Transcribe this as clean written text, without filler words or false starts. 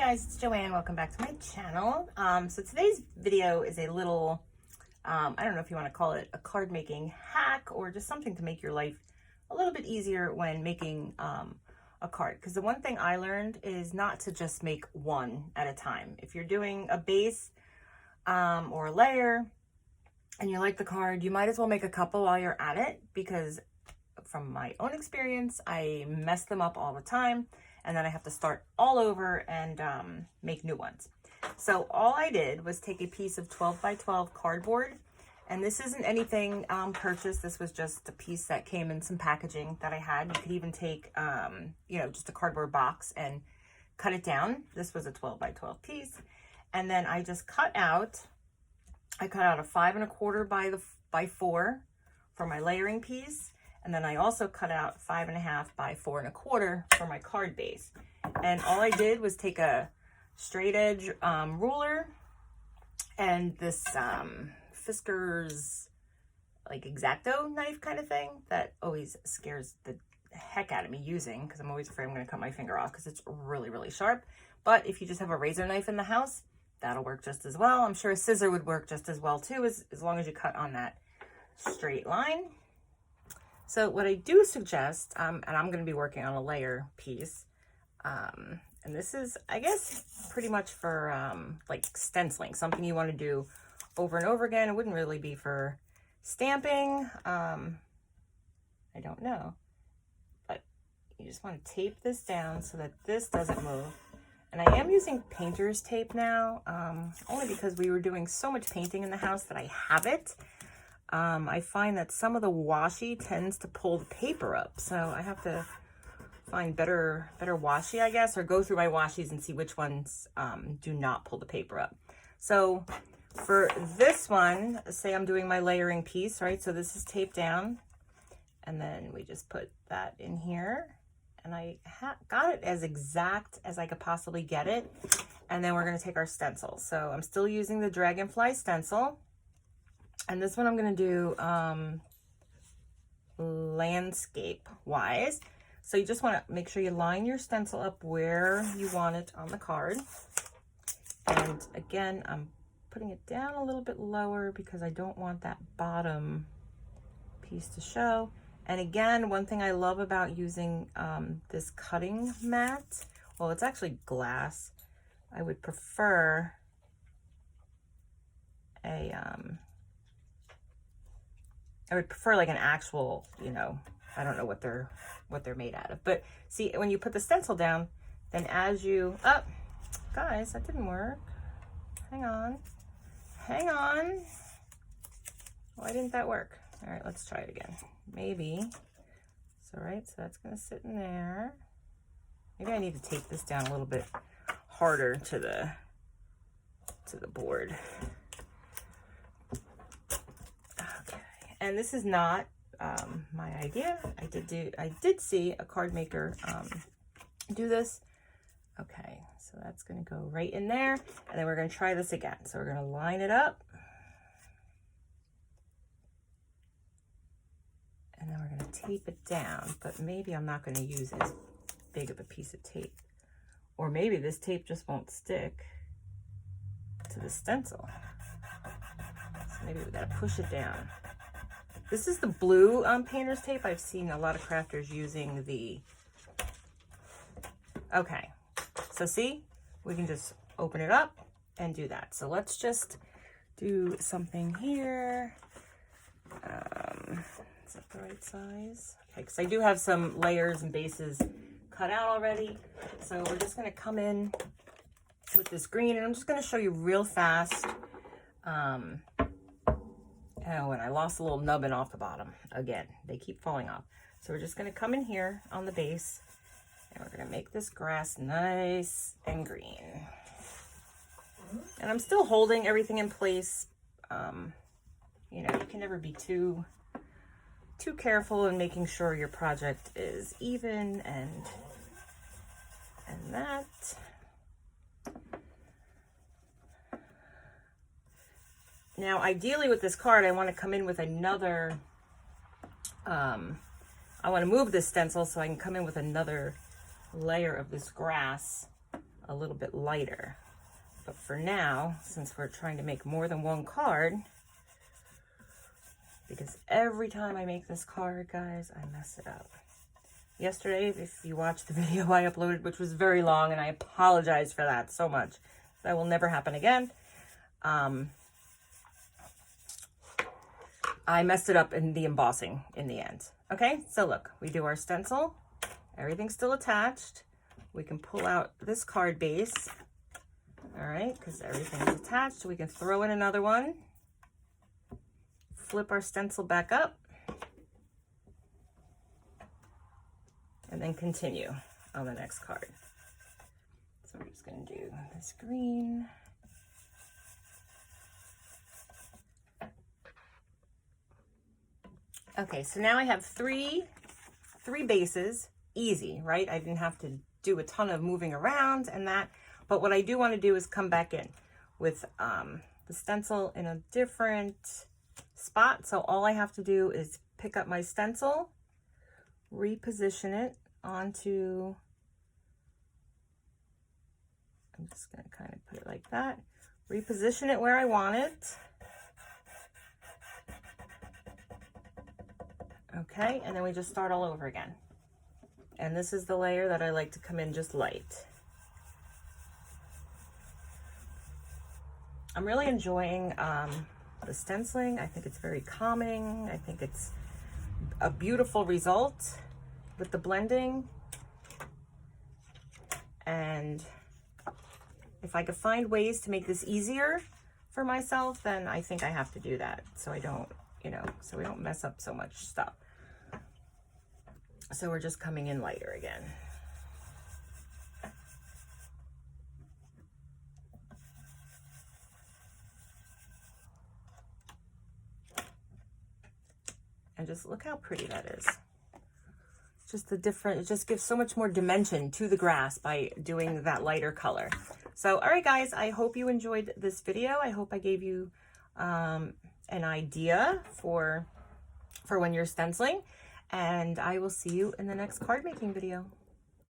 guys, it's Joanne. Welcome back to my channel. So today's video is a little, I don't know if you want to call it a card making hack or just something to make your life a little bit easier when making a card. Because the one thing I learned is not to just make one at a time. If you're doing a base or a layer and you like the card, you might as well make a couple while you're at it, because from my own experience, I mess them up all the time. And then I have to start all over and make new ones. So all I did was take a piece of 12 by 12 cardboard, and this isn't anything purchased. This was just a piece that came in some packaging that I had. You could even take, just a cardboard box and cut it down. This was a 12 by 12 piece. And then I just cut out a 5 1/4 by 4 for my layering piece. And then I also cut out 5 1/2 by 4 1/4 for my card base. And all I did was take a straight edge ruler and this Fiskars like X-Acto knife kind of thing that always scares the heck out of me using, because I'm always afraid I'm going to cut my finger off because it's really, really sharp. But if you just have a razor knife in the house, that'll work just as well. I'm sure a scissor would work just as well too, as long as you cut on that straight line. So what I do suggest, and I'm going to be working on a layer piece, and this is, I guess, pretty much for like stenciling, something you want to do over and over again. It wouldn't really be for stamping. I don't know, but you just want to tape this down so that this doesn't move. And I am using painter's tape now, only because we were doing so much painting in the house that I have it. I find that some of the washi tends to pull the paper up, so I have to find better washi, I guess, or go through my washis and see which ones do not pull the paper up. So for this one, say I'm doing my layering piece, right? So this is taped down, and then we just put that in here, and I got it as exact as I could possibly get it. And then we're going to take our stencil. So I'm still using the Dragonfly stencil. And this one I'm going to do landscape wise. So you just want to make sure you line your stencil up where you want it on the card. And again, I'm putting it down a little bit lower because I don't want that bottom piece to show. And again, one thing I love about using this cutting mat, well, it's actually glass. I would prefer like an actual, I don't know what they're made out of. But see, when you put the stencil down, then as you, guys, that didn't work. Hang on. Why didn't that work? All right, let's try it again. Maybe. So, right, so that's going to sit in there. Maybe I need to tape this down a little bit harder to the board. And this is not my idea. I did see a card maker do this. Okay, so that's going to go right in there, and then we're going to try this again. So we're going to line it up, and then we're going to tape it down. But maybe I'm not going to use as big of a piece of tape, or maybe this tape just won't stick to the stencil. So maybe we got to push it down. This is the blue painter's tape. I've seen a lot of crafters using the, okay. So see, we can just open it up and do that. So let's just do something here. Is that the right size? Okay, because I do have some layers and bases cut out already. So we're just gonna come in with this green, and I'm just gonna show you real fast. Oh, and I lost a little nubbin off the bottom. Again, they keep falling off. So we're just going to come in here on the base, and we're going to make this grass nice and green. And I'm still holding everything in place. You can never be too careful in making sure your project is even and that. Now, ideally with this card, I want to come in with another, I want to move this stencil so I can come in with another layer of this grass a little bit lighter. But for now, since we're trying to make more than one card, because every time I make this card, guys, I mess it up. Yesterday, if you watched the video I uploaded, which was very long, and I apologize for that so much. That will never happen again. I messed it up in the embossing in the end. Okay, so look, we do our stencil. Everything's still attached. We can pull out this card base. All right, because everything's attached. We can throw in another one. Flip our stencil back up. And then continue on the next card. So we're just going to do this green. Okay, so now I have three bases. Easy, right? I didn't have to do a ton of moving around and that. But what I do want to do is come back in with the stencil in a different spot. So all I have to do is pick up my stencil, reposition it onto, I'm just going to kind of put it like that, reposition it where I want it. Okay, and then we just start all over again. And this is the layer that I like to come in just light. I'm really enjoying the stenciling. I think it's very calming. I think it's a beautiful result with the blending. And if I could find ways to make this easier for myself, then I think I have to do that. So I don't, you know, so we don't mess up so much stuff. So we're just coming in lighter again. And just look how pretty that is. Just the different, it just gives so much more dimension to the grass by doing that lighter color. So, all right, guys, I hope you enjoyed this video. I hope I gave you an idea for when you're stenciling. And I will see you in the next card making video.